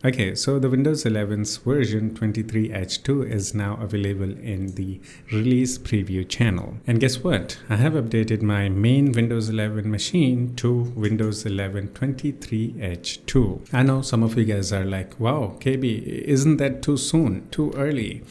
Okay, so the Windows 11's version 23H2 is now available in the release preview channel. And guess what? I have updated my main Windows 11 machine to Windows 11 23H2. I know some of you guys are like, wow, KB, isn't that too soon, too early?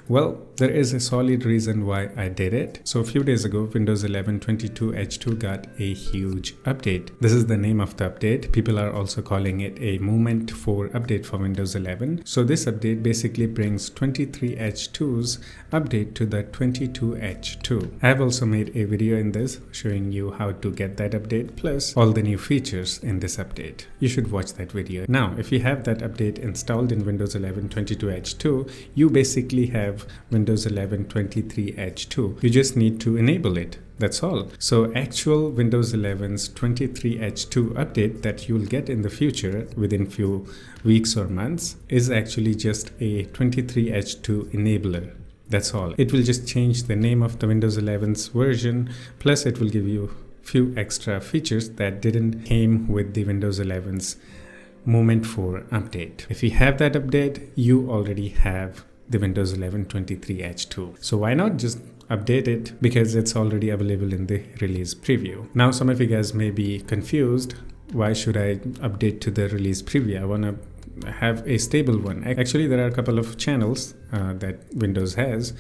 Well, there is a solid reason why I did it. So a few days ago, Windows 11 22H2 got a huge update. This is the name of the update. People are also calling it a Movement 4 update for Windows 11. So this update basically brings 23H2's update to the 22H2. I have also made a video in this showing you how to get that update plus all the new features in this update. You should watch that video. Now, if you have that update installed in Windows 11 22H2, you basically have Windows 11 23H2. You just need to enable it. That's all. So actual Windows 11's 23H2 update that you'll get in the future within few weeks or months is actually just a 23H2 enabler. That's all. It will just change the name of the Windows 11's version, plus it will give you few extra features that didn't came with the Windows 11's Movement 4 update. If you have that update, you already have the Windows 11 23H2. So why not just update it, because it's already available in the release preview. Now some of you guys may be confused. Why should I update to the release preview? I want to have a stable one. Actually, there are a couple of channels that Windows has.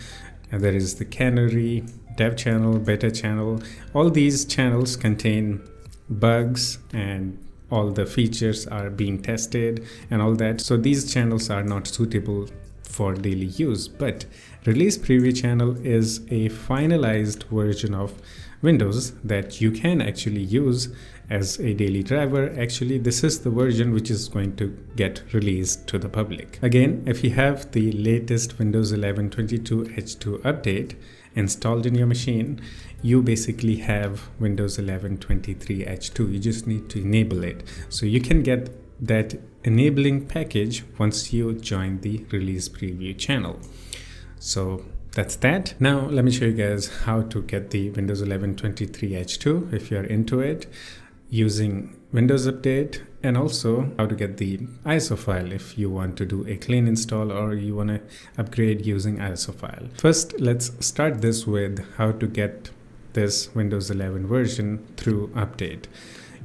There is the Canary, Dev channel, Beta channel. All these channels contain bugs and all the features are being tested and all that. So these channels are not suitable for daily use, but release preview channel is a finalized version of Windows that you can actually use as a daily driver. Actually, this is the version which is going to get released to the public. Again, if you have the latest Windows 11 22H2 update installed in your machine, you basically have Windows 11 23H2. You just need to enable it. So you can get that enabling package once you join the release preview channel. So that's that. Now let me show you guys how to get the Windows 11 23H2 if you're into it using Windows Update, and also how to get the ISO file if you want to do a clean install or you want to upgrade using ISO file. First, let's start this with how to get this Windows 11 version through update.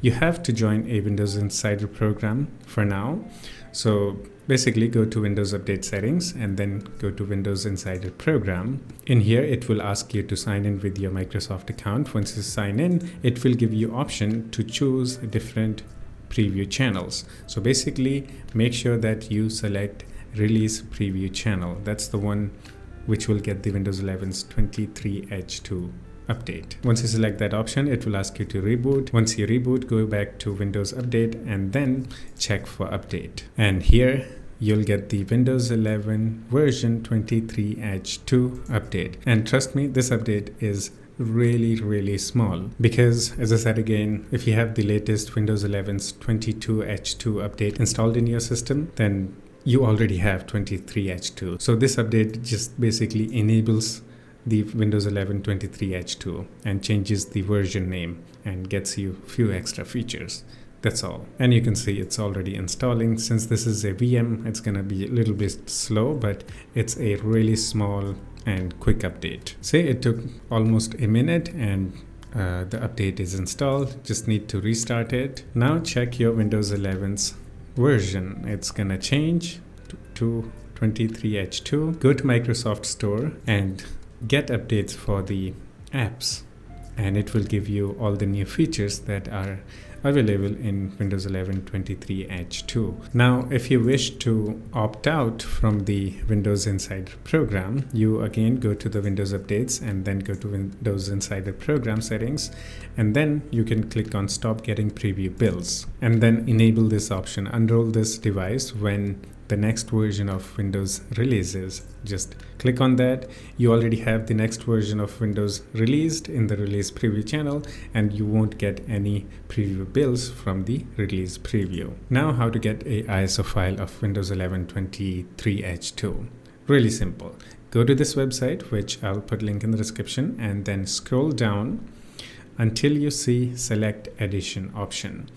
You have to join a Windows Insider program for now. So basically go to Windows Update settings and then go to Windows Insider program. In here, it will ask you to sign in with your Microsoft account. Once you sign in, it will give you option to choose different preview channels. So basically make sure that you select release preview channel. That's the one which will get the Windows 11's 23H2 update. Once you select that option, it will ask you to reboot. Once you reboot, go back to Windows Update and then check for update. And here you'll get the Windows 11 version 23H2 update. And trust me, this update is really small, because as I said again, if you have the latest Windows 11's 22H2 update installed in your system, then you already have 23H2. So this update just basically enables the Windows 11 23H2 and changes the version name and gets you a few extra features. That's all. And you can see it's already installing. Since this is a VM, it's gonna be a little bit slow, but it's a really small and quick update. Say it took almost a minute and the update is installed. Just need to restart it. Now check your Windows 11's version. It's gonna change to 23H2. Go to Microsoft Store and get updates for the apps, and it will give you all the new features that are available in Windows 11 23H2. Now, if you wish to opt out from the Windows Insider program, you again go to the Windows Updates and then go to Windows Insider program settings, and then you can click on Stop Getting Preview Bills and then enable this option. Unroll this device when the next version of Windows releases. Just click on that. You already have the next version of Windows released in the release preview channel, and you won't get any preview bills from the release preview. Now, how to get a ISO file of Windows 11 23H2. Really simple. Go to this website, which I'll put link in the description, and then scroll down until you see Select Edition option.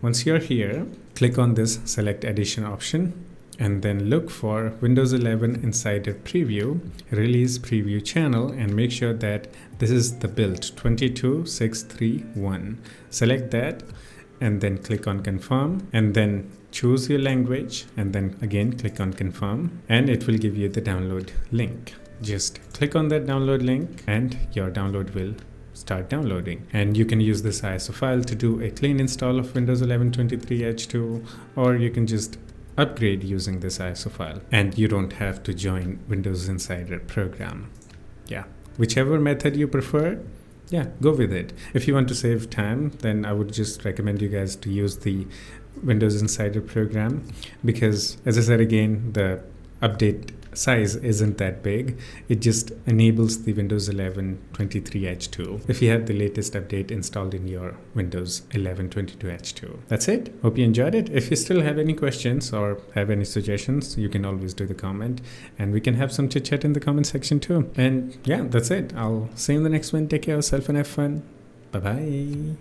Once you're here, click on this Select Edition option and then look for Windows 11 Insider Preview, Release Preview channel, and make sure that this is the build 22631. Select that and then click on confirm, and then choose your language, and then again click on confirm, and it will give you the download link. Just click on that download link and your download will start downloading, and you can use this ISO file to do a clean install of Windows 11 23H2, or you can just upgrade using this ISO file, and you don't have to join Windows Insider program. Yeah, whichever method you prefer, yeah, go with it. If you want to save time, then I would just recommend you guys to use the Windows Insider program, because as I said again, the update size isn't that big. It just enables the Windows 11 23H2 if you have the latest update installed in your Windows 11 22H2. That's it. Hope you enjoyed it. If you still have any questions or have any suggestions, you can always do the comment, and we can have some chit chat in the comment section too. And yeah, that's it. I'll see you in the next one. Take care of yourself and have fun. Bye bye.